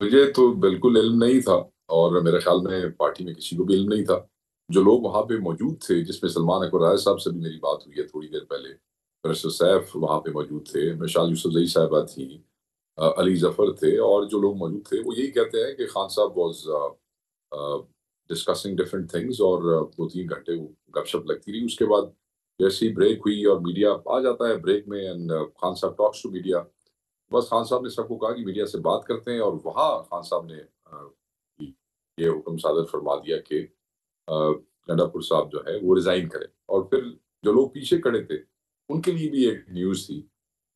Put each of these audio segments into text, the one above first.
مجھے تو بالکل علم نہیں تھا، اور میرے خیال میں پارٹی میں کسی کو بھی علم نہیں تھا. جو لوگ وہاں پہ موجود تھے، جس میں سلمان اکبر رائے صاحب سے بھی میری بات ہوئی ہے تھوڑی دیر پہلے، پروفیسر سیف وہاں پہ موجود تھے، مشال یوسف زئی صاحبہ تھیں، علی ظفر تھے، اور جو لوگ موجود تھے وہ یہی کہتے ہیں کہ خان صاحب واز ڈسکسنگ ڈفرینٹ تھنگز، اور 2-3 گھنٹے وہ گپ شپ لگتی رہی. اس کے بعد جیسے ہی بریک ہوئی اور میڈیا آ جاتا ہے بریک میں، اینڈ خان صاحب ٹاکس ٹو میڈیا، بس خان صاحب نے سب کو کہا کہ میڈیا سے بات کرتے ہیں، اور وہاں خان صاحب نے یہ حکم صادر فرما دیا کہ گنڈا پور صاحب جو ہے وہ ریزائن کریں. اور پھر جو لوگ پیچھے کھڑے تھے ان کے لیے بھی ایک نیوز تھی.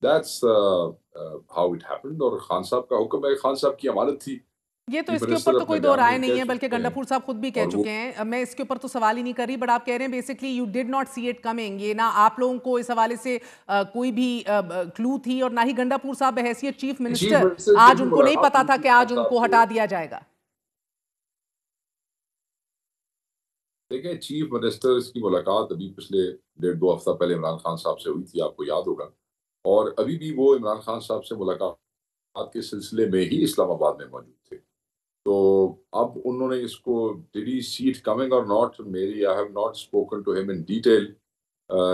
That's how it happened. اور خان صاحب کا حکم ہے، خان صاحب کی امانت تھی. یہ تو چیف اس کے اوپر منسٹر تو اپنے کوئی دو بیان رائے میں نہیں کہہ ہے، بلکہ چکے گنڈا ہیں، پور صاحب خود بھی کہہ اور وہ چکے ہیں. میں اس کے اوپر تو سوال ہی نہیں کر رہی، بٹ آپ کہہ رہے ہیں basically you did not C it coming. یہ نہ آپ لوگوں کو اس حوالے سے کوئی بھی کلو تھی، اور نہ ہی گنڈا پور صاحب بحیثیت چیف چیف منسٹر منسٹر سے آج بھی ان کو نہیں ملاقات پتا ہوئی تھا تھی کہ خان آج ان صاحب کو سے. ہٹا دیا جائے گا. دیکھیں، چیف منسٹر کی ملاقات ابھی پچھلے 1.5-2 ہفتہ پہلے عمران خان صاحب سے ہوئی تھی، آپ کو یاد ہوگا. اور ابھی بھی وہ عمران خان صاحب سے ملاقات کے سلسلے میں ہی اسلام آباد میں موجود تھے. تو اب انہوں نے اس کو did he see it coming or not, میری I have not spoken to him in detail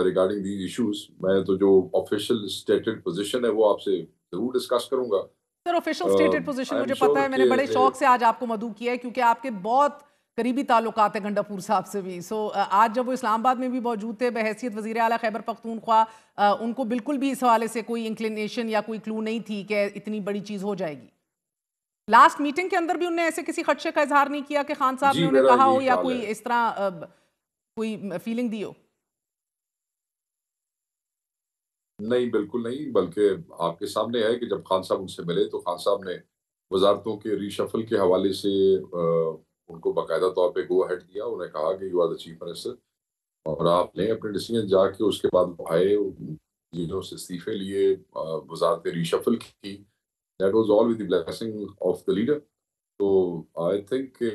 regarding these issues. میں تو جو آفیشیل اسٹیٹڈ پوزیشن ہے وہ آپ سے ضرور ڈسکس کروں گا. Sir official stated position I am مجھے پتا شیور ہے، میں نے کہ بڑے شوق سے آج آپ کو مدعو کیا ہے، کیونکہ آپ کے بہت قریبی تعلقات ہیں گنڈا پور صاحب سے بھی. سو آج جب وہ اسلام آباد میں بھی موجود تھے بحیثیت وزیر اعلیٰ خیبر پختونخوا، ان کو بالکل بھی اس حوالے سے کوئی انکلینیشن یا کوئی کلو نہیں تھی کہ اتنی بڑی چیز ہو جائے گی. لاسٹ میٹنگ کے اندر بھی انہوں نے ایسے کسی خدشے کا اظہار نہیں کیا کہ خان صاحب نے جی انہیں میرا کہا ہو یہی یا خیال کوئی ہے. اس طرح کوئی فیلنگ دی ہو؟ نہیں، بالکل نہیں، بلکہ آپ کے سامنے ہے کہ جب خان صاحب ان سے ملے تو خان صاحب نے وزارتوں کے ری شفل کے حوالے سے ان کو باقاعدہ طور پہ گو ہیڈ دیا. انہوں نے کہا کہ you are the chief minister, اور آپ نے اپنے ڈیسیجن جا کے اس کے بعد آئے، جنہوں سے استعفے لیے، وزارتیں ری شفل کی. That was all with the blessing of the leader. تو آئی تھنک کہ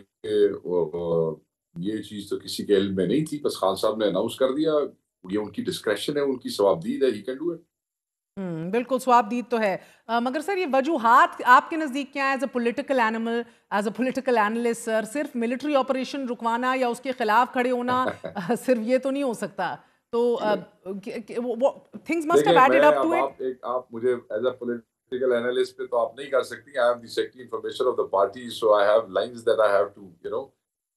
یہ چیز تو کسی کے علم میں نہیں تھی، بس خان صاحب نے اناؤنس کر دیا. یہ ان کی ڈسکریشن ہے، ان کی ثوابدید ہے، ہی کین ڈو اٹ. بالکل ثواب دید تو ہے، مگر سر یہ وجوہات آپ کے نزدیک کیا ہے as a political animal, as a political analyst? Sir صرف ملٹری آپریشن رکوانا یا اس کے خلاف کھڑے ہونا صرف یہ تو نہیں ہو سکتا. تو تھنگز مسٹ ہیو دیکھیں، ایڈڈ میں اپ ٹو اب اٹ. آپ مجھے ایز اے پولیٹیکل اینالسٹ پہ تو آپ نہیں کر سکتی. I am the secretary information of the party, so I have lines that I have to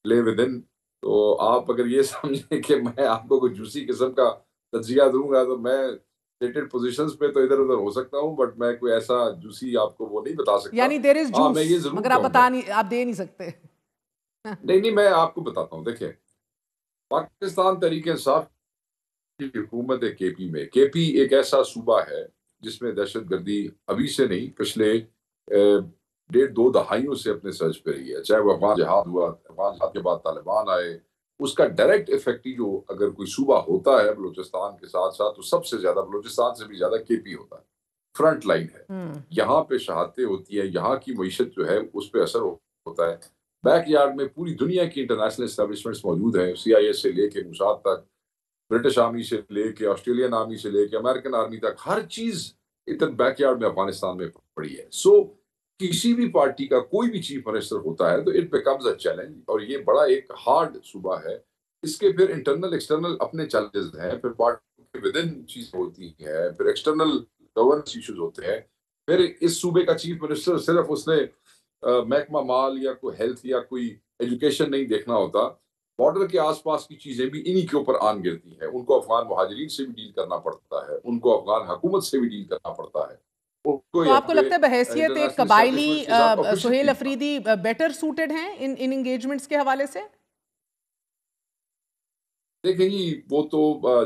play within. تو آپ اگر یہ سمجھیں کہ میں آپ کو کوئی جوسی قسم کا تجزیہ دوں گا تو میں اسٹیٹڈ پوزیشنز پہ تو ادھر ادھر ہو سکتا ہوں، بٹ میں کوئی ایسا جوسی آپ کو وہ نہیں بتا سکتا. یعنی دیر از ہاں، جوس، میں یہ ضرور مگر آپ کہوں گا. آپ دے نہیں سکتے. نہیں، میں آپ کو بتاتا ہوں. دیکھیں، پاکستان تحریک انصاف کی حکومت ہے کے پی میں. کے پی ایک ایسا صوبہ ہے جس میں دہشت گردی ابھی سے نہیں، پچھلے 1.5-2 دہائیوں سے اپنے سرچ پہ رہی ہے. چاہے وہ افغان جہاد ہوا، افغان جہاد کے بعد طالبان آئے، اس کا ڈائریکٹ افیکٹ ہی جو اگر کوئی صوبہ ہوتا ہے بلوچستان کے ساتھ ساتھ، تو سب سے زیادہ بلوچستان سے بھی زیادہ کے پی ہوتا ہے. فرنٹ لائن ہے، یہاں پہ شہادتیں ہوتی ہیں، یہاں کی معیشت جو ہے اس پہ اثر ہوتا ہے. بیک یارڈ میں پوری دنیا کی انٹرنیشنل اسٹیبلشمنٹس موجود ہیں، سی آئی ایس سے لے کے موساد تک، برٹش آرمی سے لے کے آسٹریلین آرمی سے لے کے امریکن آرمی تک، ہر چیز ادھر بیک یارڈ میں افغانستان میں پڑی ہے. سو کسی بھی پارٹی کا کوئی بھی چیف منسٹر ہوتا ہے تو اٹ بیکمز اے چیلنج، اور یہ بڑا ایک ہارڈ صوبہ ہے. اس کے پھر انٹرنل ایکسٹرنل اپنے چیلنجز ہیں، پھر پارٹی کے ود ان چیز ہوتی ہے، پھر ایکسٹرنل گورننس ایشوز ہوتے ہیں. پھر اس صوبے کا چیف منسٹر صرف اس نے محکمہ مال یا کوئی ہیلتھ یا کوئی ایجوکیشن نہیں دیکھنا ہوتا. بارڈر کے آس پاس کی چیزیں بھی انہی کے اوپر آن گرتی ہیں. ان کو افغان مہاجرین سے بھی ڈیل کرنا پڑتا ہے، ان کو افغان حکومت سے بھی ڈیل کرنا پڑتا ہے. تو آپ کو لگتا ہے بحیثیت ایک قبائلی سہیل سہیل افریدی بیٹر سوٹڈ ہیں ان انگیجمنٹس کے حوالے سے؟ دیکھیں جی، وہ تو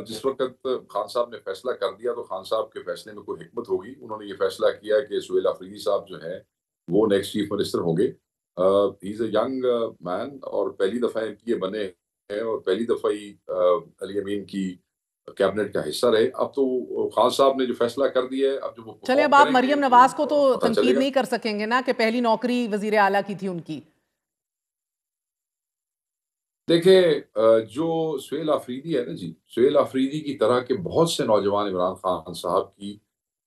جس وقت خان صاحب نے فیصلہ کر دیا تو خان صاحب کے فیصلے میں کوئی حکمت ہوگی. انہوں نے یہ فیصلہ کیا کہ سہیل افریدی صاحب جو ہیں وہ نیکسٹ چیف منسٹر ہوں گے. ہی از اے ینگ مین، اور پہلی دفعہ ایم پی اے بنے ہیں، اور پہلی دفعہ ہی علی امین کی کیبنٹ کا حصہ رہے. اب تو خان صاحب نے جو فیصلہ کر دیا ہے، اب جو وہ چلے اب perform آپ کریں گے مریم نواز کو تو پتہ چلے تنقید گا. نہیں کر سکیں گے نا کہ پہلی نوکری وزیر اعلیٰ کی تھی ان کی. دیکھیں، جو سہیل آفریدی ہے نا جی، سہیل آفریدی کی طرح کے بہت سے نوجوان عمران خان صاحب کی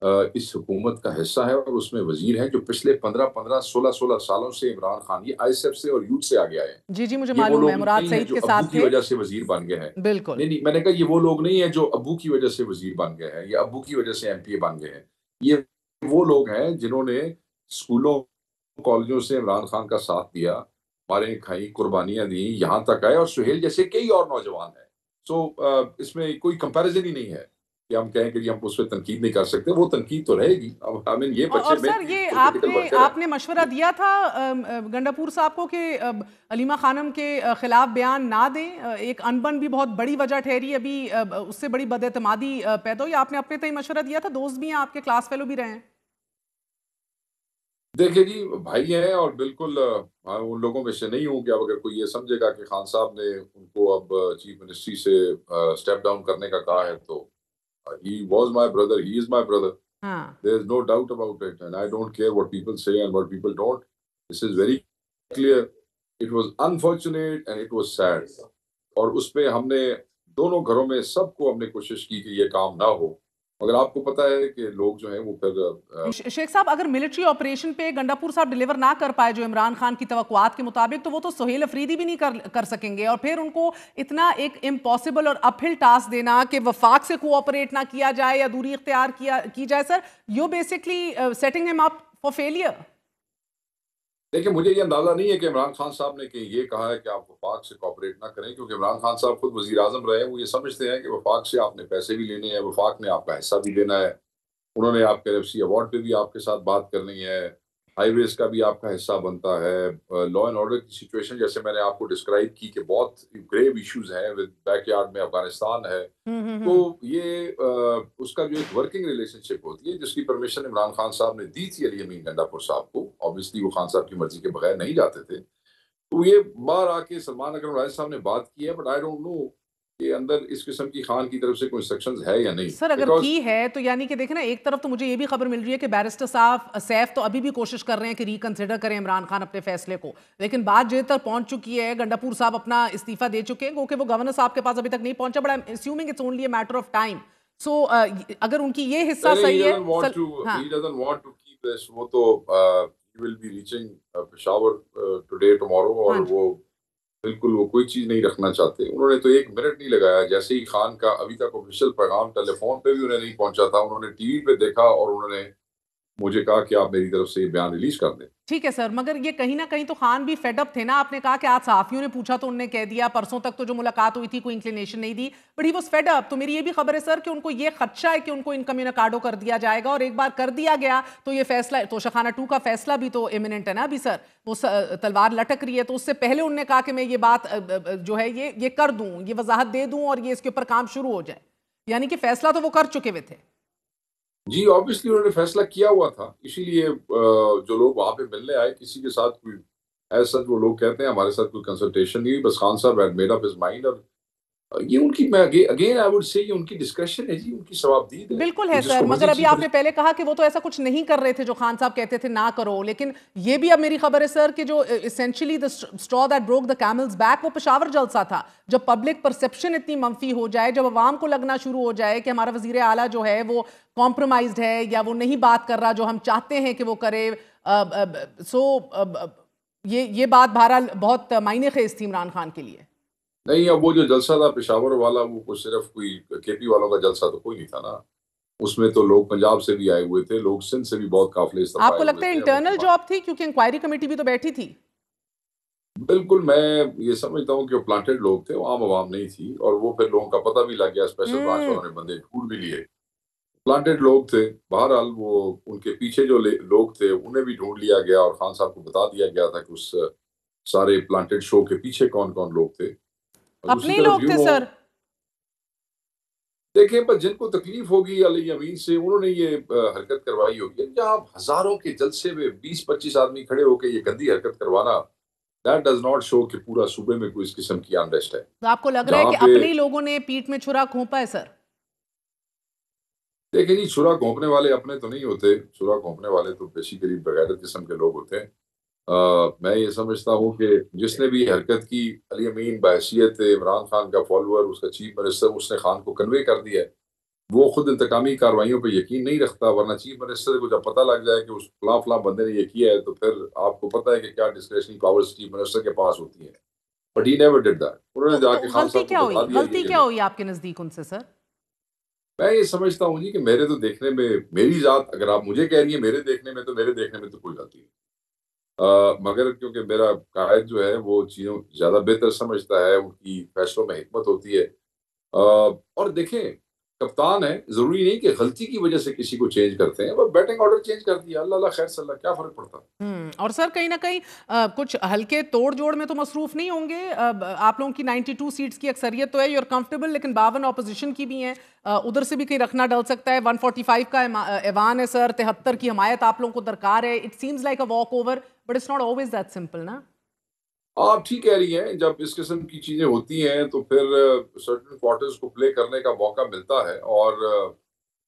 اس حکومت کا حصہ ہے اور اس میں وزیر ہیں جو پچھلے 15 16 سالوں سے عمران خان یہ آئی ایس ایف سے اور یوتھ سے آگے آئے ہیں. جی مجھے یہ وہ معلوم ہے لوگ مراد نہیں ہیں سعید جو کے ابو ساتھ کی تھے. وجہ سے وزیر بن گئے ہیں. بالکل نہیں میں نے کہا یہ وہ لوگ نہیں ہیں جو ابو کی وجہ سے وزیر بن گئے ہیں یا ابو کی وجہ سے ایم پی اے بن گئے ہیں. یہ وہ لوگ ہیں جنہوں نے اسکولوں کالجوں سے عمران خان کا ساتھ دیا, ماریں کھائیں, قربانیاں دیں, یہاں تک آئے, اور سہیل جیسے کئی اور نوجوان ہیں. سو اس میں کوئی کمپیریزن ہی نہیں ہے کہ ہم کہیں کہ جی ہم اس پہ تنقید نہیں کر سکتے. وہ تنقید تو رہے گی. اب یہ بچے اور سر یہ آپ نے مشورہ دیا تھا گنڈاپور صاحب کو کہ علیمہ خانم کے خلاف بیان نہ دیں؟ ایک انبن بھی بہت بڑی وجہ ٹھہری, ابھی اس سے بڑی بد اعتمادی پیدا ہوئی. آپ نے اپنے تئیں مشورہ دیا تھا؟ دوست بھی ہیں آپ کے, کلاس فیلو بھی رہے ہیں. دیکھیں جی بھائی ہیں اور بالکل ان لوگوں میں سے نہیں ہوں کہ اب اگر کوئی یہ سمجھے گا کہ خان صاحب نے ان کو اب چیف منسٹری سے اسٹیپ ڈاؤن کرنے کا کہا ہے تو he was my brother, he is my brother. There is no doubt about it and I don't care what people say and what people don't. This is very clear. It was unfortunate and it was sad. اور اس پہ ہم نے دونوں گھروں میں سب کو ہم نے کوشش کی کہ یہ کام نہ ہو, مگر آپ کو پتا ہے کہ لوگ جو ہیں وہ پھر شیخ صاحب اگر ملٹری آپریشن پہ گنڈاپور صاحب ڈیلیور نہ کر پائے جو عمران خان کی توقعات کے مطابق, تو وہ تو سہیل افریدی بھی نہیں کر سکیں گے, اور پھر ان کو اتنا ایک امپاسبل اور اپ ہل ٹاسک دینا کہ وفاق سے کوآپریٹ نہ کیا جائے یا دوری اختیار کی جائے, سر یو بیسکلی سیٹنگ ہم اپ فار فیلئر. دیکھیں مجھے یہ اندازہ نہیں ہے کہ عمران خان صاحب نے کہ یہ کہا ہے کہ آپ وفاق سے کوآپریٹ نہ کریں, کیونکہ عمران خان صاحب خود وزیر اعظم رہے ہیں. وہ یہ سمجھتے ہیں کہ وفاق سے آپ نے پیسے بھی لینے ہیں, وفاق نے آپ کا حصہ بھی دینا ہے, انہوں نے آپ کے RFC ایوارڈ پہ بھی آپ کے ساتھ بات کرنی ہے, ہائی ویز کا بھی آپ کا حصہ بنتا ہے, لا اینڈ آرڈر کی سچویشن جیسے میں نے آپ کو ڈسکرائب کی کہ بہت گریو ایشوز ہیں, بیک یارڈ میں افغانستان ہے. تو یہ اس کا جو ایک ورکنگ ریلیشن شپ ہوتی ہے جس کی پرمیشن عمران خان صاحب نے دی تھی علی امین گنڈاپور صاحب کو, obviously وہ خان صاحب کی مرضی کے بغیر نہیں جاتے تھے. تو یہ باہر آ کے سلمان اکرم راجہ صاحب نے بات کی ہے, بٹ آئی ڈونٹ نو کہ اندر اس قسم کی خان کی طرف سے کوئی انسٹرکشنز ہے یا نہیں. سر اگر کی ہے تو یعنی کہ دیکھیں نا, ایک طرف تو مجھے یہ بھی خبر مل رہی ہے کہ بیرسٹر صاحب سیف تو ابھی بھی کوشش کر رہے ہیں کہ ریکنسیڈر کریں عمران خان اپنے فیصلے کو, لیکن بات جے تک پہنچ چکی ہے, گنڈاپور صاحب اپنا استعفیٰ دے چکے ہیں, کیونکہ وہ گورنر صاحب کے پاس ابھی تک نہیں پہنچا, but I am assuming it's only a matter of time. So اگر ان کی یہ حصہ صحیح ہے, he doesn't want to keep this, وہ تو he will be reaching Peshawar today tomorrow, اور وہ بالکل وہ کوئی چیز نہیں رکھنا چاہتے. انہوں نے تو 1 منٹ نہیں لگایا, جیسے ہی خان کا ابھی تک آفیشیل پیغام ٹیلی فون پہ بھی انہیں نہیں پہنچا تھا, انہوں نے ٹی وی پہ دیکھا اور انہوں نے مجھے کہا کہ آپ میری طرف سے یہ بیان ریلیز کر دیں. ٹھیک ہے سر, مگر یہ کہیں نہ کہیں تو خان بھی فیڈ اپ تھے نا. آپ نے کہا کہ آج صحافیوں نے پوچھا تو انہوں نے کہہ دیا, پرسوں تک تو جو ملاقات ہوئی تھی کوئی انکلینیشن نہیں دی, but he was fed up. تو میری یہ بھی خبر ہے سر کہ ان کو یہ خدشہ ہے کہ ان کو انکمیونیکاڈو کر دیا جائے گا, اور ایک بار کر دیا گیا تو یہ فیصلہ توشخانہ 2 کا فیصلہ بھی تو ایمیننٹ ہے نا ابھی سر, وہ تلوار لٹک رہی ہے. تو اس سے پہلے انہوں نے کہا کہ میں یہ بات جو ہے یہ کر دوں, یہ وضاحت دے دوں اور یہ اس کے اوپر کام شروع ہو جائے, یعنی کہ فیصلہ تو وہ کر چکے ہوئے تھے. جی obviously انہوں نے فیصلہ کیا ہوا تھا, اسی لیے جو لوگ وہاں پہ ملنے آئے کسی کے ساتھ کوئی ایسا وہ لوگ کہتے ہیں ہمارے ساتھ کوئی کنسلٹیشن نہیں, بس خان صاحب had made up his mind. اور یہ ان کی اگین آئی وڈ سے یہ ان کی ڈسکریشن ہے جی, ان کی ثوابدید ہے. بالکل ہے سر, مگر ابھی آپ نے پہلے کہا کہ وہ تو ایسا کچھ نہیں کر رہے تھے جو خان صاحب کہتے تھے نہ کرو, لیکن یہ بھی اب میری خبر ہے سر کہ جو essentially the straw that broke the camel's back وہ پشاور جلسہ تھا. جب پبلک پرسپشن اتنی منفی ہو جائے, جب عوام کو لگنا شروع ہو جائے کہ ہمارا وزیر اعلیٰ جو ہے وہ کمپرومائزڈ ہے یا وہ نہیں بات کر رہا جو ہم چاہتے ہیں کہ وہ کرے, سو یہ بات بہرحال بہت معنی خیز تھی عمران خان کے لیے. نہیں, اب وہ جو جلسہ تھا پشاور والا وہ کوئی صرف کوئی کے پی والوں کا جلسہ تو کوئی نہیں تھا نا, اس میں تو لوگ پنجاب سے بھی آئے ہوئے تھے, لوگ سندھ سے بھی بہت قافلے اس طرح. آپ کو لگتا ہے انٹرنل جاب تھی کیونکہ انکوائری کمیٹی بھی تو بیٹھی تھی؟ بالکل, میں یہ سمجھتا ہوں کہ وہ پلانٹڈ لوگ تھے, وہ عام عوام نہیں تھی, اور وہ پھر لوگوں کا پتہ بھی لگ گیا, اسپیشل برانچ والوں نے بندے ڈھونڈ بھی لیے, پلانٹڈ لوگ تھے. بہرحال وہ ان کے پیچھے جو لوگ تھے انہیں بھی ڈھونڈ لیا گیا, اور خان صاحب کو بتا دیا گیا تھا کہ اس سارے پلانٹڈ شو کے پیچھے کون کون لوگ تھے. اپنے لوگ تھے سر. دیکھیں پر جن کو تکلیف ہوگی علی امین سے, انہوں نے یہ حرکت کروائی ہوگی. جہاں ہزاروں کے جلسے میں 20-25 آدمی کھڑے ہو کے یہ گندی حرکت کروانا, that does not show کہ پورا صوبے میں کوئی اس قسم کی انریسٹ ہے. تو آپ کو لگ رہا ہے کہ اپنے لوگوں نے پیٹ میں چھرا گھونپا ہے سر؟ دیکھیں جی, چھرا گھونپنے والے اپنے تو نہیں ہوتے, چھرا گھونپنے والے تو بیسیکلی بغیرت قسم کے لوگ ہوتے ہیں. میں یہ سمجھتا ہوں کہ جس نے بھی حرکت کی, علی امین بحیثیت عمران خان کا فالوور, اس کا چیف منسٹر, اس نے خان کو کنوے کر دیا ہے. وہ خود انتقامی کارروائیوں پہ یقین نہیں رکھتا، ورنہ چیف منسٹر کو جب پتہ لگ جائے کہ اس فلاں فلاں بندے نے یہ کیا ہے تو پھر آپ کو پتہ ہے کہ کیا ڈسکریشنری پاورز چیف منسٹر کے پاس ہوتی ہیں. But he never did that. انہوں نے جا کے خان غلطی صاحب کیا کو ہوئی، بتا دیا. غلطی کیا ہوئی آپ کے نزدیک ان سے سر؟ میں یہ سمجھتا ہوں جی کہ میرے تو دیکھنے میں، میری ذات اگر آپ مجھے کہہ رہی ہیں میرے دیکھنے میں، تو میرے دیکھنے میں تو کوئی غلطی نہیں. مگر کیونکہ میرا قائد جو ہے وہ چیزوں زیادہ بہتر سمجھتا ہے، ان کی فیصلوں میں حکمت ہوتی ہے. اور دیکھیں کپتان ہے، ضروری نہیں کہ غلطی کی وجہ سے کسی کو چینج کرتے ہیں، وہ بیٹنگ آرڈر چینج کر دیا، اللہ خیر صلی اللہ، کیا فرق پڑتا. اور سر کہیں نہ کہیں کچھ ہلکے توڑ جوڑ میں تو مصروف نہیں ہوں گے؟ آپ لوگوں کی 92 سیٹس کی اکثریت تو ہے، یو آر کمفرٹیبل، لیکن 52 اپوزیشن کی بھی ہیں، ادھر سے بھی کہیں رکھنا ڈل سکتا ہے. 145 کا ایوان ہے سر، 73 کی حمایت آپ لوگوں کو درکار ہے. It seems like a walkover, but it's not always that simple نا. آپ ٹھیک کہہ رہی ہیں، جب اس قسم کی چیزیں ہوتی ہیں تو پھر سرٹن کوارٹرز کو پلے کرنے کا موقع ملتا ہے. اور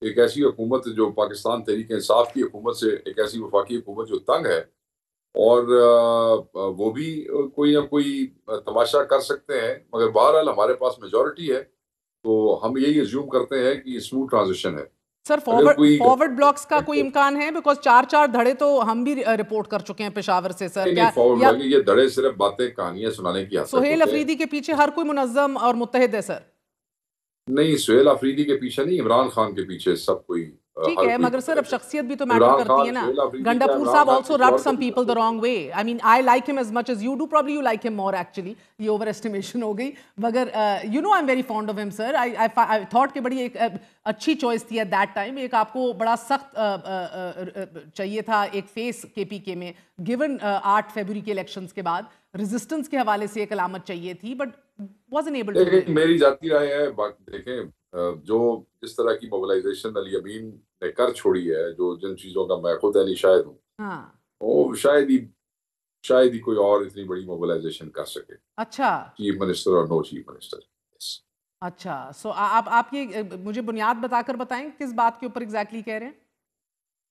ایک ایسی حکومت جو پاکستان تحریک انصاف کی حکومت سے، ایک ایسی وفاقی حکومت جو تنگ ہے، اور وہ بھی کوئی نہ کوئی تماشا کر سکتے ہیں، مگر بہرحال ہمارے پاس میجورٹی ہے تو ہم یہی ایزیوم کرتے ہیں کہ اسموتھ ٹرانزیشن ہے. سر فارورڈ بلاکس کا کوئی امکان ہے؟ بیکاز 4 دھڑے تو ہم بھی رپورٹ کر چکے ہیں پشاور سے سر. نہیں فارورڈ، یہ دھڑے صرف باتیں کہانیاں سنانے کی حد تک سہیل ہوتے ہیں. افریدی کے پیچھے ہر کوئی منظم اور متحد ہے سر. نہیں، سہیل افریدی کے پیچھے نہیں، عمران خان کے پیچھے سب کوئی. ٹھیک ہے، مگر سر اب شخصیت بھی تو میٹر کرتی ہے نا. گنڈاپور صاحب also rubbed some people the wrong way. I mean, I like him as much as you do. Probably you like him more actually. یہ اوور اسٹیمیشن ہو گئی. مگر you know I'm very fond of him sir. I thought کہ بڑی ایک اچھی choice تھی at that time. ایک آپ کو بڑا سخت چاہیے تھا ایک فیس کے پی کے میں، given 8 فیبروری کے الیکشنز کے بعد ریزسٹنس کے حوالے سے ایک علامت چاہیے تھی، but wasn't able to do it. میری ذاتی رائے ہے، دیکھیں جو اس طرح کی موبلائزیشن علی امین نے کر چھوڑی ہے، جو جن چیزوں کا میں خود علی شاہد ہوں، وہ شاید ہی کوئی اور اتنی بڑی موبلائزیشن کر سکے. اچھا، چیف منسٹر اور نو چیف منسٹر. اچھا، سو آپ یہ مجھے بنیاد بتا کر بتائیں کس بات کے اوپر ایگزیکٹلی کہہ رہے ہیں؟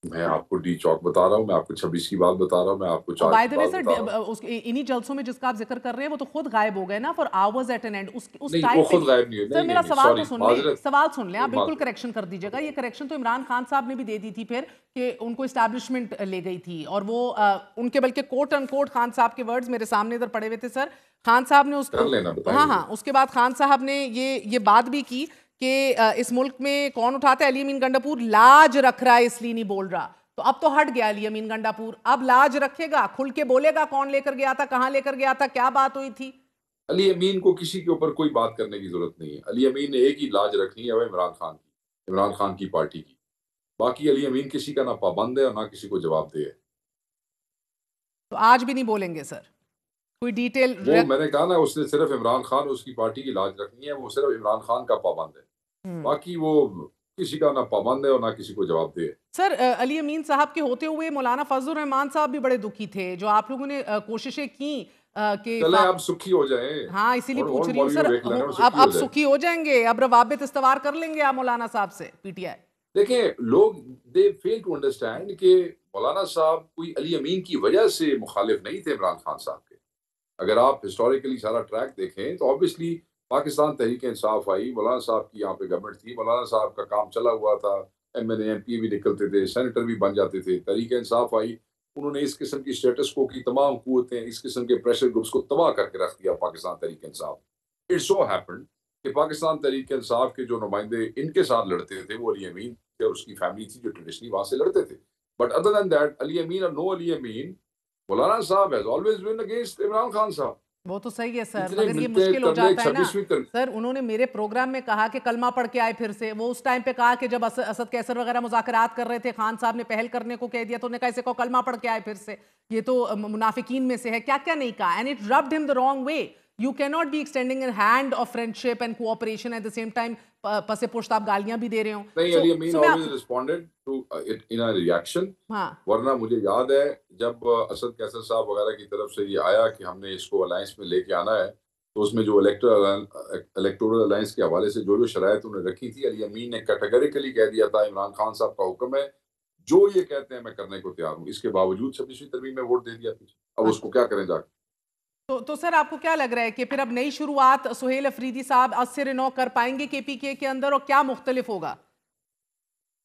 میں آپ کو ڈی چوک بتا رہا ہوں، میں آپ کو 26 کی بات بتا رہا ہوں، میں آپ کو 4 بائی کی دا وے بات بتا رہا ہوں. سر انہی جلسوں میں جس کا آپ ذکر کر رہے ہیں وہ تو خود غائب ہو گئے نا for hours at an end. اس نہیں، ٹائم وہ خود غائب نہیں ہوئے. سر میرا سوال تو سن لیں، معذرت. سوال سن لیں، آپ بالکل کریکشن کر دیجیے گا. یہ کریکشن تو عمران خان صاحب نے بھی دے دی تھی پھر، کہ ان کو اسٹیبلشمنٹ لے گئی تھی، اور وہ ان کے بلکہ کوٹ ان کوٹ خان صاحب کے ورڈز میرے سامنے ادھر پڑے ہوئے تھے سر. خان صاحب نے اس کے بعد خان صاحب نے یہ بات بھی کی کہ اس ملک میں کون اٹھاتا ہے، علی امین گنڈاپور لاج رکھ رہا ہے اس لیے نہیں بول رہا. تو اب تو ہٹ گیا علی امین گنڈاپور، اب لاج رکھے گا، کھل کے بولے گا کون لے کر گیا تھا، کہاں لے کر گیا تھا، کیا بات ہوئی تھی. علی امین کو کسی کے اوپر کوئی بات کرنے کی ضرورت نہیں ہے. علی امین نے ایک ہی لاج رکھنی ہے، وہ عمران خان کی پارٹی کی. باقی علی امین کسی کا نہ پابند ہے اور نہ کسی کو جواب دے ہے. تو آج بھی نہیں بولیں گے سر کوئی ڈیٹیل؟ وہ میں نے کہا نا، اس نے صرف عمران خان اس کی پارٹی کی لاج رکھنی ہے، وہ صرف عمران خان کا پابند ہے. باقی وہ کسی کا نہ پابند ہے اور نہ کسی کو جواب دے. سر علی امین صاحب کے ہوتے ہوئے مولانا فضل الرحمان صاحب بھی بڑے دکھی تھے، جو آپ لوگوں نے کوششیں کی کہ چلیں اب سکھی ہو جائیں. ہاں اسی لیے پوچھ رہی ہوں سر، اب سکھی ہو جائیں گے، اب روابط استوار کر لیں گے آپ مولانا صاحب سے پی ٹی آئی. دیکھیں لوگ دے فیل ٹو انڈرسٹینڈ کہ مولانا صاحب کوئی علی امین کی وجہ سے مخالف نہیں تھے عمران خان صاحب کے. اگر آپ ہسٹوریکلی سارا ٹریک دیکھیں تو آبویسلی پاکستان تحریک انصاف آئی، مولانا صاحب کی یہاں پہ گورنمنٹ تھی، مولانا صاحب کا کام چلا ہوا تھا، M N A M P بھی نکلتے تھے، سینیٹر بھی بن جاتے تھے. تحریک انصاف آئی، انہوں نے اس قسم کی سٹیٹس کو کی تمام قوتیں، اس قسم کے پریشر گروپس کو تباہ کر کے رکھ دیا Pakistan Tehreek Insaf. It so happened کہ پاکستان تحریک انصاف کے جو نمائندے ان کے ساتھ لڑتے تھے وہ علی امین تھے اور اس کی فیملی تھی جو ٹریڈیشنلی وہاں سے لڑتے تھے. بٹ ادر دین دیٹ، علی امین اور نو علی امین، مولانا صاحب has always been against Imran Khan صاحب. وہ تو صحیح ہے سر، مگر یہ مشکل ہو جاتا ہے نا سر. انہوں نے میرے پروگرام میں کہا کہ کلمہ پڑھ کے آئے پھر سے. وہ اس ٹائم پہ کہا کہ جب اسد کیسر وغیرہ مذاکرات کر رہے تھے، خان صاحب نے پہل کرنے کو کہہ دیا تو انہوں نے کہا اسے کو کلمہ پڑھ کے آئے پھر سے. یہ تو منافقین میں سے ہے، کیا کیا نہیں کہا. اینڈ اٹ ربڈ ہم the wrong way. You cannot be extending a hand of friendship and cooperation at the same time پس پشت آپ گالیاں بھی دے رہے ہوں. نہیں، علی امین always responded to it in a reaction. ورنہ مجھے یاد ہے جب اسد کیسر صاحب وغیرہ کی طرف سے یہ آیا کہ ہم نے اس کو الائنس میں لے کے آنا ہے، تو اس میں جو الیکٹورل الائنس کے حوالے سے جو شرائط انہوں نے رکھی تھی، علی امین نے کیٹیگریکلی کہہ دیا تھا عمران خان صاحب کا حکم ہے، جو یہ کہتے ہیں میں کرنے کو تیار ہوں. اس کے باوجود 26ویں ترمیم میں ووٹ دے دیا پیچھے. اب اس کو کیا کریں جا کے. تو سر آپ کو کیا لگ رہا ہے کہ پھر اب نئی شروعات سہیل افریدی صاحب از سر نو کر پائیں گے کے پی کے اندر، اور کیا مختلف ہوگا؟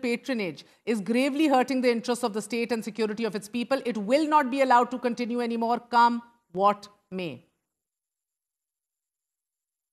patronage is gravely hurting the interests of the state and security of its people. It will not be allowed to continue anymore, come what may.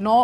9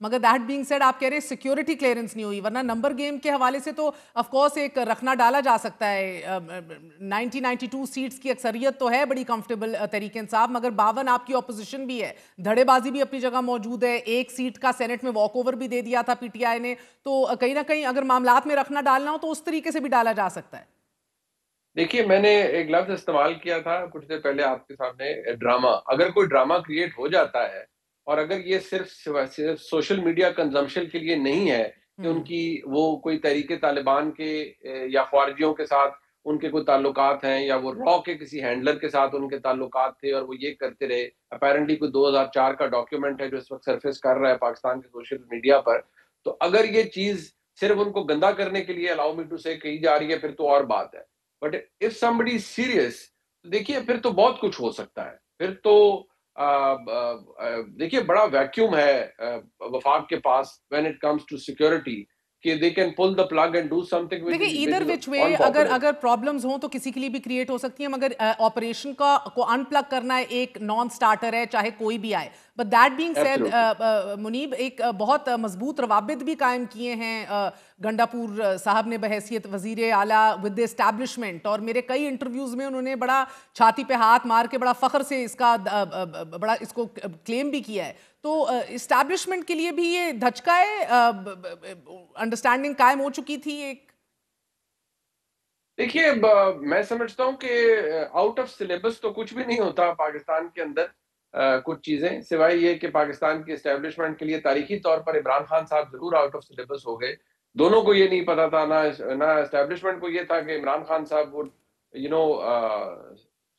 مگر دیٹ بینگ سیڈ آپ کہہ رہے ہیں سیکیورٹی کلیئرنس نہیں ہوئی, ورنہ نمبر گیم کے حوالے سے تو آف کورس ایک رکھنا ڈالا جا سکتا ہے. 92 سیٹس کی اکثریت تو ہے بڑی کمفرٹیبل تحریک انصاف, مگر 52 آپ کی اپوزیشن بھی ہے, دھڑے بازی بھی اپنی جگہ موجود ہے, ایک سیٹ کا سینٹ میں واک اوور بھی دے دیا تھا پی ٹی آئی نے, تو کہیں نہ کہیں اگر معاملات میں رکھنا ڈالنا ہو تو اس طریقے سے بھی ڈالا جا سکتا ہے. دیکھیے میں نے ایک لفظ استعمال کیا تھا کچھ دیر پہلے آپ کے سامنے, ڈرامہ. اگر کوئی ڈرامہ کریٹ ہو جاتا ہے اور اگر یہ صرف سوشل میڈیا کنزمپشن کے لیے نہیں ہے کہ ان کی وہ کوئی تحریک طالبان کے یا خارجیوں کے ساتھ ان کے کوئی تعلقات ہیں, یا وہ را کے کسی ہینڈلر کے ساتھ ان کے تعلقات تھے اور وہ یہ کرتے رہے. اپیرنٹلی کوئی 2004 کا ڈاکیومنٹ ہے جو اس وقت سرفیس کر رہا ہے پاکستان کے سوشل میڈیا پر. تو اگر یہ چیز صرف ان کو گندا کرنے کے لیے الاؤ می ٹو سے کہی جا رہی ہے پھر تو اور بات ہے. But if somebody is serious, دیکھیے پھر تو بہت کچھ ہو سکتا ہے. پھر تو دیکھیے بڑا ویکیوم ہے وفاق کے پاس when it comes to security, کہ they can pull the plug and do something which دیکھیں is either which way اگر پرابلمز ہوں تو کسی کے لیے بھی کریٹ ہو سکتی ہیں, مگر آپریشن کو ان پلگ کرنا ایک نان سٹارٹر ہے چاہے کوئی بھی آئے. بٹ دیٹ بینگ سیڈ منیب, ایک بہت مضبوط روابط بھی قائم کیے ہیں گنڈا پور صاحب نے بحیثیت وزیر اعلیٰ ود دی اسٹیبلشمنٹ, اور میرے کئی انٹرویوز میں انہوں نے بڑا چھاتی پہ ہاتھ مار کے بڑا فخر سے اس کو کلیم بھی کیا ہے. تو اسٹیبلشمنٹ کے لیے بھی یہ دھچکا ہے, انڈرسٹینڈنگ قائم ہو چکی تھی ایک. دیکھیے میں سمجھتا ہوں کہ آؤٹ آف سلیبس تو کچھ بھی نہیں ہوتا پاکستان کے اندر کچھ چیزیں, سوائے یہ کہ پاکستان کی اسٹیبلشمنٹ کے لیے تاریخی طور پر عمران خان صاحب ضرور آؤٹ آف سلیبس ہو گئے. دونوں کو یہ نہیں پتا تھا, نہ اسٹیبلشمنٹ کو یہ تھا کہ عمران خان صاحب would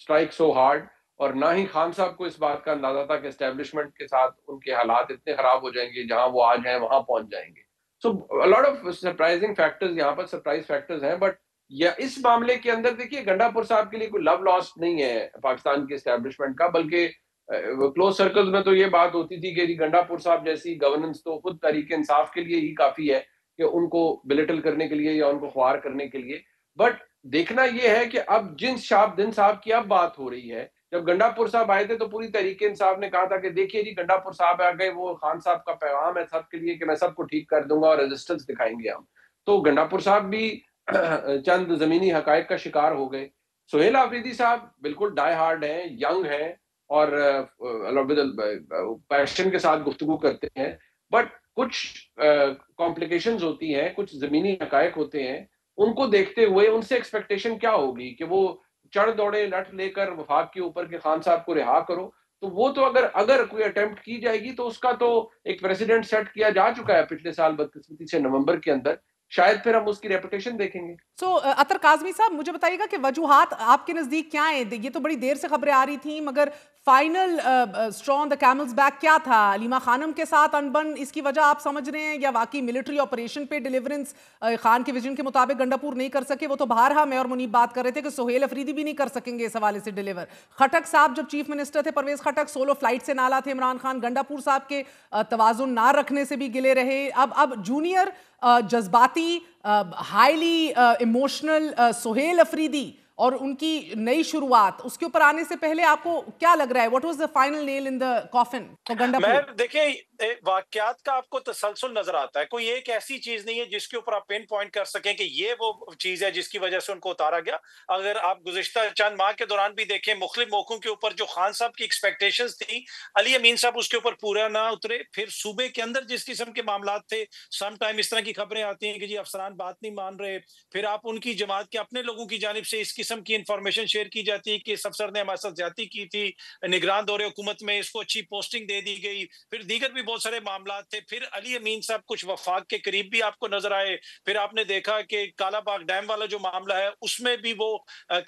strike so hard, اور نہ ہی خان صاحب کو اس بات کا اندازہ تھا کہ اسٹیبلشمنٹ کے ساتھ ان کے حالات اتنے خراب ہو جائیں گے جہاں وہ آج ہیں وہاں پہنچ جائیں گے. سو a lot of surprising factors یہاں پر سرپرائز فیکٹرز ہیں. بٹ یا اس معاملے کے اندر دیکھیے گنڈا پور صاحب کے لیے کوئی لو لاسٹ نہیں ہے پاکستان کی اسٹیبلشمنٹ کا, بلکہ کلوز سرکلز میں تو یہ بات ہوتی تھی کہ گنڈا پور صاحب جیسی گورننس تو خود تحریک انصاف کے لیے ہی کافی ہے کہ ان کو بلٹل کرنے کے لیے یا ان کو خوار کرنے کے لیے. بٹ دیکھنا یہ ہے کہ اب جن شہاب الدین صاحب کی اب بات ہو رہی ہے, جب گنڈا پور صاحب آئے تھے تو پوری تحریک انصاف نے کہا تھا کہ دیکھیے جی گنڈا پور صاحب آ گئے, وہ خان صاحب کا پیغام ہے سب کے لیے کہ میں سب کو ٹھیک کر دوں گا اور ریزسٹنس دکھائیں گے ہم. تو گنڈا پور صاحب بھی چند زمینی حقائق کا شکار ہو گئے. سہیل آفریدی صاحب بالکل ڈائی ہارڈ ہیں, ینگ ہیں اور پیشن کے ساتھ گفتگو کرتے ہیں. بٹ کچھ کمپلیکیشنز ہوتی ہیں, کچھ زمینی حقائق ہوتے ہیں, ان کو دیکھتے ہوئے ان سے ایکسپیکٹیشن کیا ہوگی کہ وہ چڑھ دوڑے لٹ لے کر وفاق کے اوپر کہ خان صاحب کو رہا کرو. تو وہ تو اگر کوئی اٹیمپٹ کی جائے گی تو اس کا تو ایک پریسیڈنٹ سیٹ کیا جا چکا ہے پچھلے سال بدقسمتی سے نومبر کے اندر, شاید پھر ہم اس کی ریپوٹیشن دیکھیں گے. سو عطر کاظمی صاحب مجھے بتائیے گا کہ وجوہات آپ کے نزدیک کیا ہیں؟ یہ تو بڑی دیر سے خبریں آ رہی تھیں, مگر فائنل اسٹرون دا کیملز بیک کیا تھا؟ علیمہ خانم کے ساتھ انبن اس کی وجہ آپ سمجھ رہے ہیں, یا واقعی ملٹری آپریشن پہ ڈیلیورنس خان کے ویژن کے مطابق گنڈا پور نہیں کر سکے؟ وہ تو بہرحال میں اور منیب بات کر رہے تھے کہ سہیل افریدی بھی نہیں کر سکیں گے اس حوالے سے ڈیلیور. خٹک صاحب جب چیف منسٹر تھے, پرویز خٹک, سولو فلائٹ سے نالا تھے عمران خان. گنڈا پور صاحب کے توازن نہ رکھنے سے بھی گلے رہے. اب جونیئر جذباتی ہائیلی ایموشنل سہیل افریدی اور ان کی نئی شروعات, اس کے اوپر آنے سے پہلے آپ کو کیا لگ رہا ہے what was the final nail in the coffin for Gandapur? میں دیکھیں واقعات کا آپ کو تسلسل نظر آتا ہے, کوئی ایک ایسی چیز نہیں ہے جس کے اوپر آپ پن پوائنٹ کر سکیں کہ یہ وہ چیز ہے جس کی وجہ سے ان کو اتارا گیا. اگر آپ گزشتہ چند ماہ کے دوران بھی دیکھیں مختلف موقعوں کے اوپر جو خان صاحب کی ایکسپیکٹیشنز تھی, علی امین صاحب اس کے اوپر پورا نہ اترے. پھر صوبے کے اندر جس قسم کے معاملات تھے, سم ٹائم اس طرح کی خبریں آتی ہیں کہ جی افسران بات نہیں مان رہے, پھر آپ ان کی جماعت کے اپنے لوگوں کی جانب سے اس قسم کی انفارمیشن شیئر کی جاتی ہے کہ اس افسر نے ہمارے ساتھ زیادتی کی تھی, نگران دور حکومت میں اس کو اچھی پوسٹنگ دے دی گئی. پھر دیگر بھی بہت سارے معاملات تھے. پھر علی امین صاحب کچھ وفاق کے قریب بھی آپ کو نظر آئے. پھر آپ نے دیکھا کہ کالا باغ ڈیم والا جو معاملہ ہے اس میں بھی وہ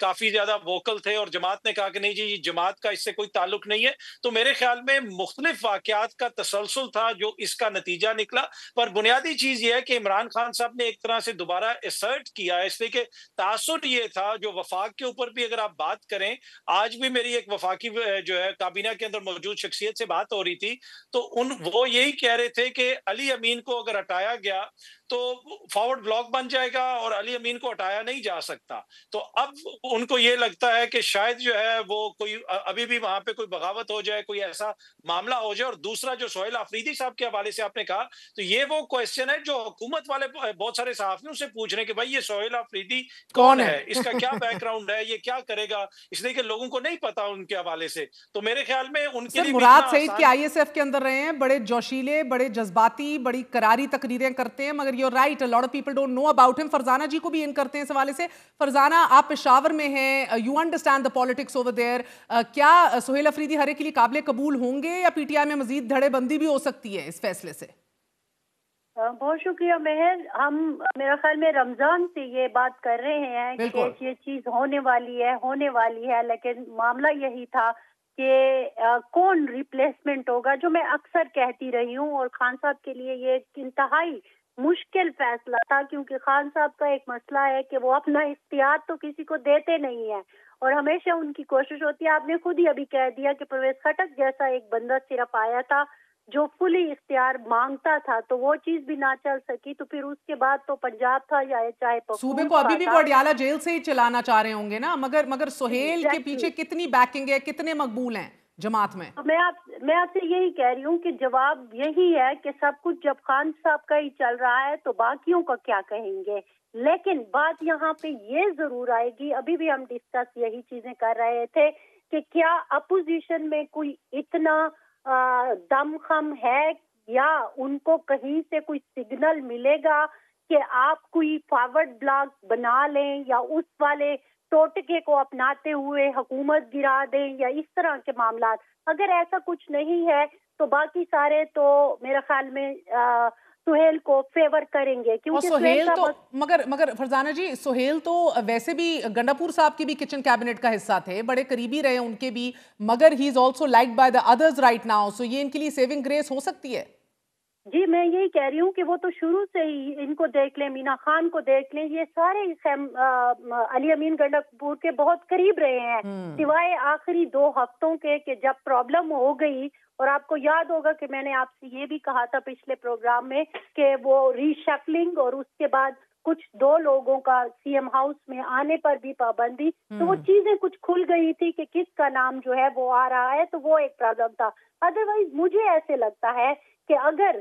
کافی زیادہ ووکل تھے اور جماعت نے کہا کہ نہیں جی جماعت کا اس سے کوئی تعلق نہیں ہے. تو میرے خیال میں مختلف واقعات کا تسلسل تھا جو اس کا نتیجہ نکلا. پر بنیادی چیز یہ ہے کہ عمران خان صاحب نے ایک طرح سے دوبارہ اسرٹ کیا ہے, اس لیے کہ تاثر یہ تھا جو وفاق وفاق کے اوپر بھی اگر آپ بات کریں، آج بھی میری ایک وفاقی جو ہے کابینہ کے اندر موجود شخصیت سے بات ہو رہی تھی، تو وہ یہی کہہ رہے تھے کہ علی امین کو اگر ہٹایا گیا تو فارورڈ بلاک بن جائے گا اور علی امین کو ہٹایا نہیں جا سکتا. تو اب ان کو یہ لگتا ہے کہ شاید جو ہے وہ کوئی ابھی بھی وہاں پہ کوئی بغاوت ہو جائے، کوئی ایسا معاملہ ہو جائے. اور دوسرا جو سہیل آفریدی صاحب کے حوالے سے آپ نے کہا، تو یہ وہ کوشچن ہے جو حکومت والے بہت سارے صحافیوں سے پوچھ رہے ہیں کہ بھائی یہ سہیل آفریدی کون ہے، اس کا کیا بیک گراؤنڈ ہے، یہ کیا کرے گا، اس لیے کہ لوگوں کو نہیں پتا ان کے حوالے سے. تو میرے خیال میں ان کے لیے مراد سعید کے آئی ایس ایف کے اندر رہے ہیں، بڑے جوشیلے، بڑے جذباتی، بڑی کراری تقریریں کرتے ہیں، مگر you're right, a lot of people don't know about him. Farzana جی کو بھی ان کرتے ہیں اس حوالے سے. فرزانہ، آپ پشاور میں ہیں، you understand the politics over there. کیا سہیل آفریدی ہرے کے لیے قابل قبول ہوں گے یا پی ٹی آئی میں مزید دھڑے بندی بھی ہو سکتی ہے اس فیصلے سے؟ بہت شکریہ مہر. ہم میرا خیال میں رمضان سے یہ بات کر رہے ہیں کہ یہ چیز ہونے والی ہے، لیکن معاملہ یہی تھا کہ کون ریپلیسمنٹ ہوگا، جو میں اکثر کہتی رہی ہوں. اور خان صاحب کے لیے یہ ایک انتہائی مشکل فیصلہ تھا، کیونکہ خان صاحب کا ایک مسئلہ ہے کہ وہ اپنا اختیار تو کسی کو دیتے نہیں ہیں، اور ہمیشہ ان کی کوشش ہوتی ہے. آپ نے خود ہی ابھی کہہ دیا کہ پرویز خٹک جیسا ایک بندہ صرف آیا تھا جو فلی اختیار مانگتا تھا، تو وہ چیز بھی نہ چل سکی. تو پھر اس کے بعد تو پنجاب تھا یا چاہے صوبے کو ابھی بھی وہ اڈیالہ جیل سے ہی چلانا چاہ رہے ہوں گے نا، مگر سہیل کے پیچھے کتنی بیکنگ ہے، کتنے مقبول ہیں جماعت میں؟ میں آپ سے یہی کہہ رہی ہوں کہ جواب یہی ہے کہ سب کچھ جب خان صاحب کا ہی چل رہا ہے تو باقیوں کا کیا کہیں گے. لیکن بات یہاں پہ یہ ضرور آئے گی، ابھی بھی ہم ڈسکس یہی چیزیں کر رہے تھے کہ کیا اپوزیشن میں کوئی اتنا دم خم ہے یا ان کو کہیں سے کوئی سگنل ملے گا کہ آپ کوئی فارورڈ بلاک بنا لیں یا اس والے ٹوٹکے کو اپناتے ہوئے حکومت گرا دیں یا اس طرح کے معاملات. اگر ایسا کچھ نہیں ہے تو باقی سارے تو میرے خیال میں سہیل کو فیور کریں گے، کیونکہ سہیل تو مگر فرزانہ جی، سہیل تو ویسے بھی گنڈاپور صاحب کی بھی کچن کیبنٹ کا حصہ تھے، بڑے قریبی رہے ان کے بھی، مگر he is also liked by the others right now. So یہ ان کے لیے سیونگ گریس ہو سکتی ہے. جی میں یہی کہہ رہی ہوں کہ وہ تو شروع سے ہی ان کو دیکھ لیں، مینا خان کو دیکھ لیں، یہ سارے علی امین گنڈاپور کے بہت قریب رہے ہیں، سوائے آخری 2 ہفتوں کے کہ جب پرابلم ہو گئی. اور آپ کو یاد ہوگا کہ میں نے آپ سے یہ بھی کہا تھا پچھلے پروگرام میں کہ وہ ری شفلنگ اور اس کے بعد کچھ 2 لوگوں کا سی ایم ہاؤس میں آنے پر بھی پابندی، تو وہ چیزیں کچھ کھل گئی تھی کہ کس کا نام جو ہے وہ آ رہا ہے، تو وہ ایک پرابلم تھا. ادروائز مجھے ایسے لگتا ہے کہ اگر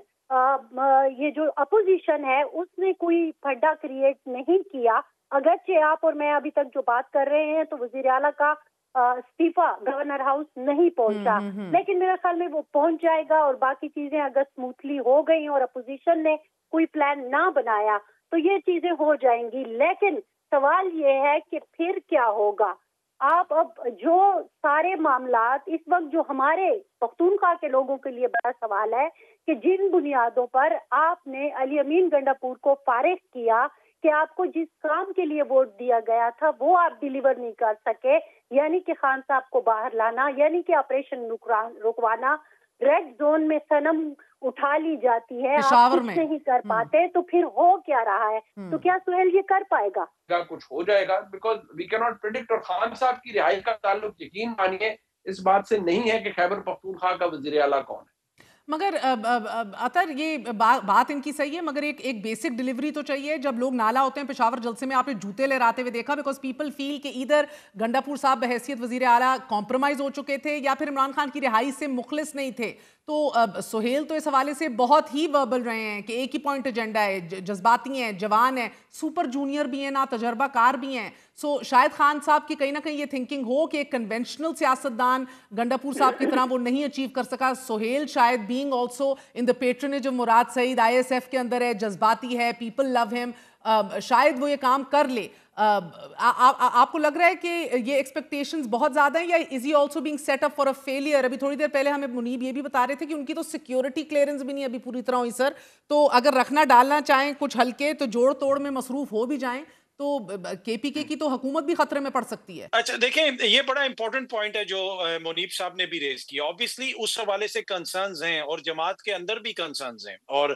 یہ جو اپوزیشن ہے اس نے کوئی پھڈا کریٹ نہیں کیا، اگرچہ آپ اور میں ابھی تک جو بات کر رہے ہیں تو وزیر اعلیٰ کا استعفیٰ گورنر ہاؤس نہیں پہنچا، لیکن میرے خیال میں وہ پہنچ جائے گا. اور باقی چیزیں اگر اسموتھلی ہو گئی اور اپوزیشن نے کوئی پلان نہ بنایا تو یہ چیزیں ہو جائیں گی. لیکن سوال یہ ہے کہ پھر کیا ہوگا. آپ اب جو سارے معاملات اس وقت جو ہمارے پختونخوا کے لوگوں کے لیے بڑا سوال ہے کہ جن بنیادوں پر آپ نے علی امین گنڈاپور کو فارغ کیا کہ آپ کو جس کام کے لیے ووٹ دیا گیا تھا وہ آپ ڈیلیور نہیں کر سکے، یعنی کہ خان صاحب کو باہر لانا، یعنی کہ آپریشن رکوانا، ریڈ زون میں صنم اٹھا لی جاتی ہے، آپ کچھ نہیں کر پاتے، تو پھر ہو کیا رہا ہے؟ تو کیا سہیل یہ کر پائے گا؟ کچھ ہو جائے گا، بیکاز وی کی ناٹ پریڈکٹ. اور خان صاحب کی رہائی کا تعلق یقین مانیے اس بات سے نہیں ہے کہ خیبر پختونخوا کا وزیر اعلیٰ کون ہے. مگر اطہر یہ بات ان کی صحیح ہے، مگر ایک بیسک ڈیلیوری تو چاہیے. جب لوگ نالا ہوتے ہیں پشاور جلسے میں، آپ نے جوتے لہراتے ہوئے دیکھا، بیکاز پیپل فیل کہ ادھر گنڈاپور صاحب بحیثیت وزیر اعلیٰ کمپرومائز ہو چکے تھے یا پھر عمران خان کی رہائی سے مخلص نہیں تھے. تو سہیل تو اس حوالے سے بہت ہی وربل رہے ہیں کہ ایک ہی پوائنٹ ایجنڈا ہے، جذباتی ہیں، جوان ہیں، سپر جونیئر بھی ہیں، نا تجربہ کار بھی ہیں. سو شاید خان صاحب کی کہیں نہ کہیں یہ تھنکنگ ہو کہ ایک کنونشنل سیاستدان گنڈاپور صاحب کی طرح وہ نہیں اچیو کر سکا. سہیل شاید being also in the patronage of Murad Saeed, I S F کے اندر ہے، جذباتی ہے، پیپل لو ہم، شاید وہ یہ کام کر لے. آپ کو لگ رہا ہے کہ یہ ایکسپیکٹیشنز بہت زیادہ ہیں یا is he also being set up for a failure? ابھی تھوڑی دیر پہلے ہمیں منیب یہ بھی بتا رہے تھے کہ ان کی تو سیکیورٹی کلیئرنس بھی نہیں ابھی پوری طرح ہوئی سر. تو اگر رکھنا ڈالنا چاہیں کچھ ہلکے تو جوڑ توڑ میں مصروف ہو بھی جائیں تو کے پی کے کی تو حکومت بھی خطرے میں پڑ سکتی ہے. اچھا دیکھیں، یہ بڑا امپورٹنٹ پوائنٹ ہے جو منیب صاحب نے بھی ریز کیا. obviously اس حوالے سے کنسرنز ہیں اور جماعت کے اندر بھی کنسرنز ہیں، اور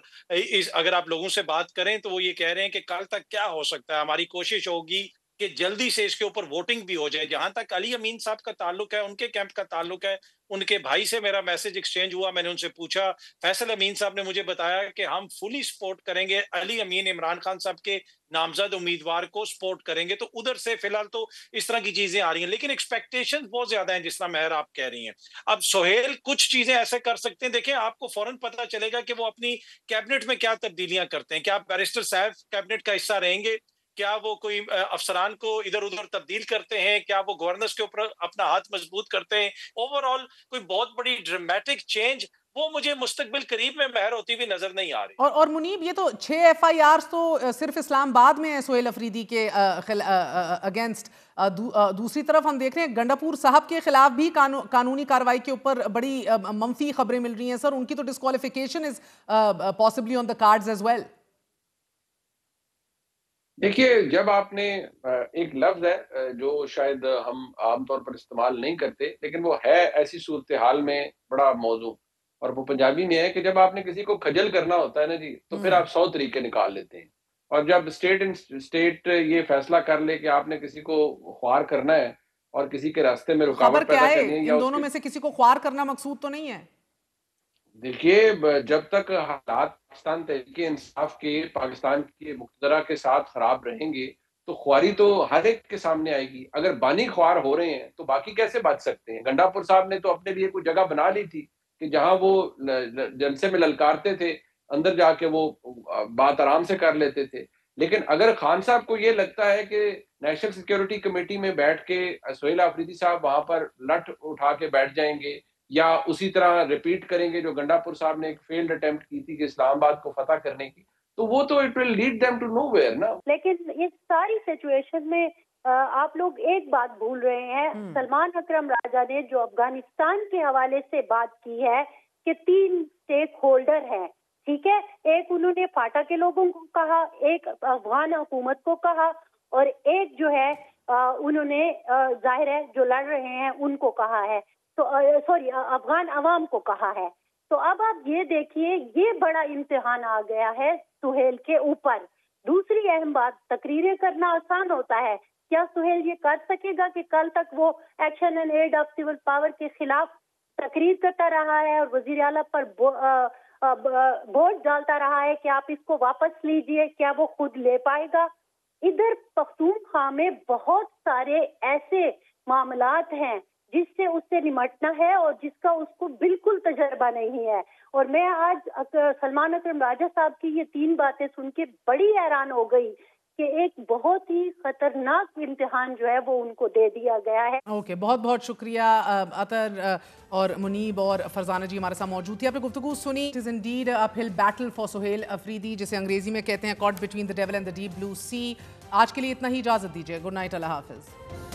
اگر آپ لوگوں سے بات کریں تو وہ یہ کہہ رہے ہیں کہ کل تک کیا ہو سکتا ہے، ہماری کوشش ہوگی کہ جلدی سے اس کے اوپر ووٹنگ بھی ہو جائے. جہاں تک علی امین صاحب کا تعلق ہے, ان کے کیمپ کا تعلق ہے, ان کے بھائی سے میرا میسج ایکسچینج ہوا, میں نے ان سے پوچھا, فیصل امین صاحب نے مجھے بتایا کہ ہم فلی سپورٹ کریں گے علی امین عمران خان صاحب کے نامزد امیدوار کو سپورٹ کریں گے. تو ادھر سے فی الحال تو اس طرح کی چیزیں آ رہی ہیں, لیکن ایکسپیکٹیشن بہت زیادہ ہیں جس طرح مہر آپ کہہ رہی ہیں. اب سہیل کچھ چیزیں ایسے کر سکتے ہیں, دیکھیں آپ کو فوراً پتہ چلے گا کہ وہ اپنی کیبنٹ میں کیا تبدیلیاں کرتے ہیں. کیا بیرسٹر صاحب کیبنٹ کا حصہ رہیں گے؟ کیا وہ کوئی افسران کو ادھر ادھر تبدیل کرتے ہیں؟ کیا وہ گورنرز کے اوپر اپنا ہاتھ مضبوط کرتے ہیں؟ اوور آل کوئی بہت بڑی ڈرامیٹک چینج وہ مجھے مستقبل قریب میں مہر ہوتی بھی نظر نہیں آ رہی. اور منیب, یہ تو 6 FIRs تو صرف اسلام آباد میں ہیں سہیل افریدی کے اگینسٹ. دوسری طرف ہم دیکھ رہے ہیں گنڈا پور صاحب کے خلاف بھی قانونی کارروائی کے اوپر بڑی منفی خبریں مل رہی ہیں. سر, ان کی تو ڈسکوالیفیکیشن از پاسبلی آن دا کارڈز ایز ویل. دیکھیے, جب آپ نے ایک لفظ ہے جو شاید ہم عام طور پر استعمال نہیں کرتے, لیکن وہ ہے ایسی صورتحال میں بڑا موضوع, اور وہ پنجابی میں ہے کہ جب آپ نے کسی کو کھجل کرنا ہوتا ہے نا جی, تو پھر آپ 100 طریقے نکال لیتے ہیں. اور جب اسٹیٹ یہ فیصلہ کر لے کہ آپ نے کسی کو خوار کرنا ہے اور کسی کے راستے میں رکاوٹ پیدا کرنی ہے, ان دونوں میں سے کسی کو خوار کرنا مقصود تو نہیں ہے. دیکھیے, جب تک حالات پاکستان تحریک انصاف کے پاکستان کے مقتدرہ کے ساتھ خراب رہیں گے تو خواری تو ہر ایک کے سامنے آئے گی. اگر بانی خوار ہو رہے ہیں تو باقی کیسے بچ سکتے ہیں؟ گنڈا پور صاحب نے تو اپنے لیے کوئی جگہ بنا لی تھی کہ جہاں وہ جلسے میں للکارتے تھے, اندر جا کے وہ بات آرام سے کر لیتے تھے. لیکن اگر خان صاحب کو یہ لگتا ہے کہ نیشنل سیکیورٹی کمیٹی میں بیٹھ کے سہیل افریدی صاحب وہاں پر لٹ اٹھا کے بیٹھ جائیں گے, یا اسی طرح ریپیٹ کریں گے جو گنڈا پور صاحب نے ایک فیلڈ اٹیمپٹ کی تھی کہ اسلام آباد کو فتح کرنے کی, تو وہ تو it will lead them to nowhere نا. لیکن اس ساری سچویشن میں آپ لوگ ایک بات بھول رہے ہیں. سلمان اکرم راجہ نے جو افغانستان کے حوالے سے بات کی ہے کہ 3 اسٹیک ہولڈر ہیں, ٹھیک ہے, ایک انہوں نے فاٹا کے لوگوں کو کہا, ایک افغان حکومت کو کہا, اور ایک جو ہے انہوں نے ظاہر ہے جو لڑ رہے ہیں ان کو کہا ہے, تو سوری افغان عوام کو کہا ہے. تو اب آپ یہ دیکھیے, یہ بڑا امتحان آ گیا ہے سہیل کے اوپر. دوسری اہم بات, تقریریں کرنا آسان ہوتا ہے, کیا سہیل یہ کر سکے گا کہ کل تک وہ action and aid of civil power کے خلاف تقریر کرتا رہا ہے اور وزیر اعلیٰ پر بوجھ ڈالتا رہا ہے کہ آپ اس کو واپس لیجئے؟ کیا وہ خود لے پائے گا؟ ادھر پختونخوا میں بہت سارے ایسے معاملات ہیں جس سے اس سے نمٹنا ہے اور جس کا اس کو بالکل تجربہ نہیں ہے. اور میں آج سلمان اکرم راجہ صاحب کی یہ 3 باتیں سن کے بڑی حیران ہو گئی کہ ایک بہت ہی خطرناک امتحان جو ہے وہ ان کو دے دیا گیا ہے. اوکے, بہت بہت شکریہ عطر اور منیب اور فرزانہ جی ہمارے ساتھ موجود تھی. آپ نے گفتگو سنی. It is indeed an uphill battle for Sohail Afridi, جسے انگریزی میں کہتے ہیں caught between the devil and the deep blue sea. آج کے لیے اتنا ہی, اجازت دیجیے. گڈ نائٹ, اللہ حافظ.